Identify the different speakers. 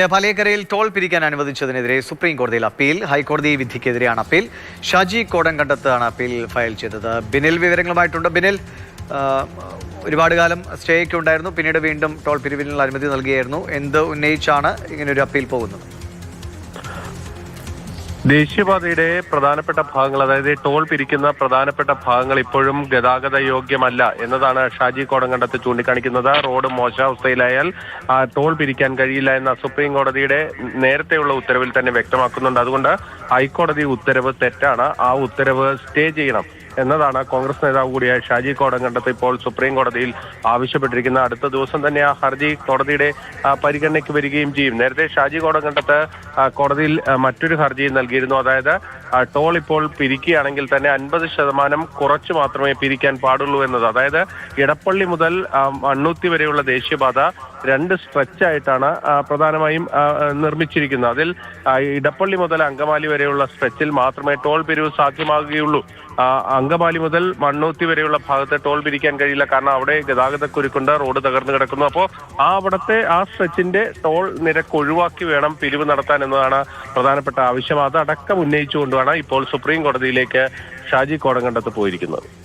Speaker 1: പാലിയേക്കരയിൽ toll പിരിക്കാൻ അനുവദിച്ചതിനെതിരെ supreme കോടതിയിൽ appeal. ഹൈക്കോടതി വിധിക്കെതിരെയാണ് appeal. Shaji കോടൻകണ്ടത്താണ് appeal file ചെയ്തത്. ബിനിൽ വിവരങ്ങളുമായിട്ടുണ്ട്. ബിനിൽ, ഒരുപാട് കാലം സ്റ്റേ ഒക്കെ ഉണ്ടായിരുന്നു, പിന്നീട് വീണ്ടും ടോൾ പിരിവിനുള്ള അനുമതി നൽകിയായിരുന്നു. എന്ത് ഉന്നയിച്ചാണ് ഇങ്ങനൊരു അപ്പീൽ പോകുന്നത്?
Speaker 2: ദേശീയപാതയുടെ പ്രധാനപ്പെട്ട ഭാഗങ്ങൾ, അതായത് ടോൾ പിരിക്കുന്ന പ്രധാനപ്പെട്ട ഭാഗങ്ങൾ ഇപ്പോഴും ഗതാഗത യോഗ്യമല്ല എന്നതാണ് ഷാജി കോടൻകണ്ടത്ത് ചൂണ്ടിക്കാണിക്കുന്നത്. റോഡ് മോശാവസ്ഥയിലായാൽ ടോൾ പിരിക്കാൻ കഴിയില്ല എന്ന സുപ്രീം കോടതിയുടെ നേരത്തെയുള്ള ഉത്തരവിൽ തന്നെ വ്യക്തമാക്കുന്നുണ്ട്. അതുകൊണ്ട് ഹൈക്കോടതി ഉത്തരവ് തെറ്റാണ്, ആ ഉത്തരവ് സ്റ്റേ ചെയ്യണം എന്നതാണ് കോൺഗ്രസ് നേതാവ് കൂടിയായ ഷാജി കോടൻകണ്ടത്ത് ഇപ്പോൾ സുപ്രീം കോടതിയിൽ ആവശ്യപ്പെട്ടിരിക്കുന്നത്. അടുത്ത ദിവസം തന്നെ ആ ഹർജി കോടതിയുടെ പരിഗണനയ്ക്ക് വരികയും ചെയ്യും. നേരത്തെ ഷാജി കോടൻകണ്ടത്ത് കോടതിയിൽ മറ്റൊരു ഹർജി നൽകിയിരുന്നു. അതായത് ടോൾ ഇപ്പോൾ പിരിക്കുകയാണെങ്കിൽ തന്നെ 50% കുറച്ച് മാത്രമേ പിരിക്കാൻ പാടുള്ളൂ എന്നത്. അതായത് ഇടപ്പള്ളി മുതൽ മണ്ണുത്തി വരെയുള്ള ദേശീയപാത 2 സ്ട്രെച്ചായിട്ടാണ് പ്രധാനമായും നിർമ്മിച്ചിരിക്കുന്നത്. അതിൽ ഇടപ്പള്ളി മുതൽ അങ്കമാലി വരെയുള്ള സ്ട്രെച്ചിൽ മാത്രമേ ടോൾ പിരിവ് സാധ്യമാകുകയുള്ളൂ. അങ്കമാലി മുതൽ മണ്ണൂത്തി വരെയുള്ള ഭാഗത്ത് ടോൾ പിരിക്കാൻ കഴിയില്ല, കാരണം അവിടെ ഗതാഗതക്കുരുക്കുണ്ട്, റോഡ് തകർന്നു കിടക്കുന്നു. അപ്പോൾ അവിടുത്തെ ആ സ്ട്രെച്ചിന്റെ ടോൾ നിരക്ക് ഒഴിവാക്കി വേണം പിരിവ് നടത്താൻ എന്നതാണ് പ്രധാനപ്പെട്ട ആവശ്യം. അതടക്കം ഉന്നയിച്ചുകൊണ്ടാണ് ഇപ്പോൾ സുപ്രീം കോടതിയിലേക്ക് ഷാജി കോടൻകണ്ടത്ത് പോയിരിക്കുന്നത്.